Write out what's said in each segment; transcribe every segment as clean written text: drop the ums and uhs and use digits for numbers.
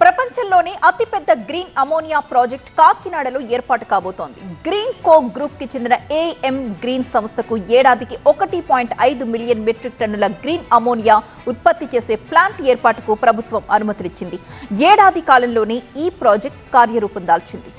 ప్రపంచంలోనే అతిపెద్ద green ammonia project కాకినాడలో ఏర్పాటు కాబోతోంది. గ్రీన్ కో గ్రూప్ కి చెందిన ఏఎం గ్రీన్ సంస్థకు ఏడాదికి 1.5 మిలియన్ మెట్రిక్ టన్నుల గ్రీన్ అమోనియా ఉత్పత్తి చేసే ప్లాంట్ ఏర్పాటుకు ప్రభుత్వం అనుమతినిచ్చింది. ఏడాది కాలంలోనే ఈ ప్రాజెక్ట్ కార్యరూపం దాల్చింది.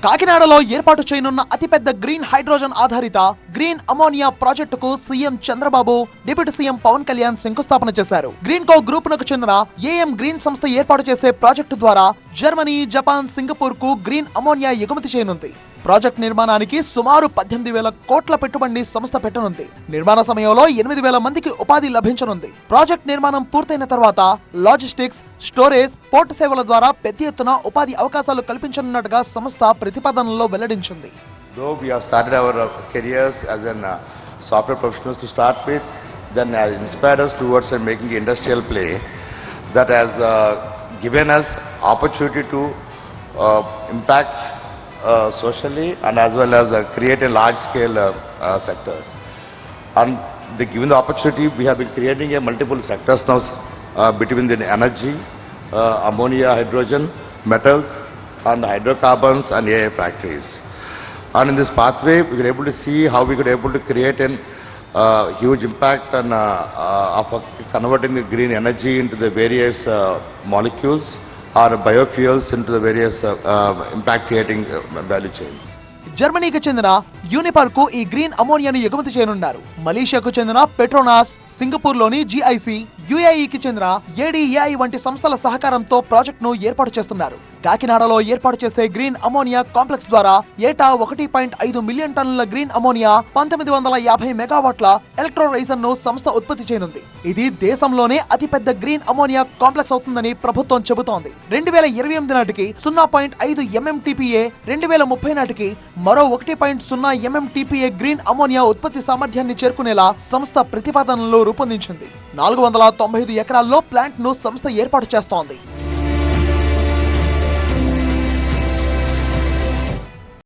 కాకినాడలో ఏర్పాటు చేయనున్న అతిపెద్ద గ్రీన్ హైడ్రోజన్ ఆధారిత గ్రీన్ అమోనియా ప్రాజెక్టుకు CM Chandrababu, deputy CM Pawan Kalyan శంకుస్థాపన చేశారు. గ్రీన్ కో గ్రూప్ నకు చెందిన ఏఎం గ్రీన్ సంస్థ ఏర్పాటు చేసే ప్రాజెక్టు ద్వారా జర్మనీ, జపాన్, సింగపూర్ కు గ్రీన్ అమోనియా ఎగుమతి చేయనుంది. ప్రాజెక్ట్ నిర్మాణానికి సుమారు 18,000 కోట్ల పెట్టుబడి సంస్థ పెట్టనుంది. నిర్మాణ సమయంలో 8,000 మందికి ఉపాధి లభించనుంది. ప్రాజెక్ట్ నిర్మాణం పూర్తయిన తర్వాత లాజిస్టిక్స్, స్టోరేజ్, పోర్ట్ సేవల ద్వారా పెద్ద ఎత్తున ఉపాధి అవకాశాలు కల్పించనున్నట్టుగా సంస్థ ప్రతిపాదనలో వెల్లడించింది. Though we have started our careers as an software professionals to start with, then has inspired us towards making industrial play that has given us opportunity to impact socially and as well as create a large scale sectors. And given the opportunity, we have been creating a multiple sectors now between the energy, ammonia, hydrogen, metals and hydrocarbons and AI factories. And in this pathway, we were able to see how we could able to create a huge impact on of converting the green energy into the various molecules or biofuels into the various impact creating value chains. జర్మనీకి చెందిన యూనిపార్ కు ఈ green అమోనియాను ఎగుమతి చేయనున్నారు. మలేషియాకు చెందిన Petronas, Singapore లోని GIC, యుఏఈకి చెందిన ఏడీఏఐ వంటి సంస్థల సహకారంతో ప్రాజెక్ట్ ను ఏర్పాటు చేస్తున్నారు. కాకినాడలో ఏర్పాటు చేసే గ్రీన్ అమోనియా కాంప్లెక్స్ ద్వారా ఏటా 1.5 మిలియన్ టన్నుల గ్రీన్ అమోనియా, 1950 మెగావాట్ల ఎలక్ట్రోలైజర్ ను సంస్థ ఉత్పత్తి చేయనుంది. ఇది దేశంలోనే అతిపెద్ద గ్రీన్ అమోనియా కాంప్లెక్స్ అవుతుందని ప్రభుత్వం చెబుతోంది. 2028 నాటికి 0.5 MMTPA, 2030 నాటికి మరో 1.0 MMTPA గ్రీన్ అమోనియా ఉత్పత్తి సామర్థ్యాన్ని చేరుకునేలా సంస్థ ప్రతిపాదనలో రూపొందించింది. 495 ఎకరాల్లో ప్లాంట్ ను సంస్థ ఏర్పాటు చేస్తోంది.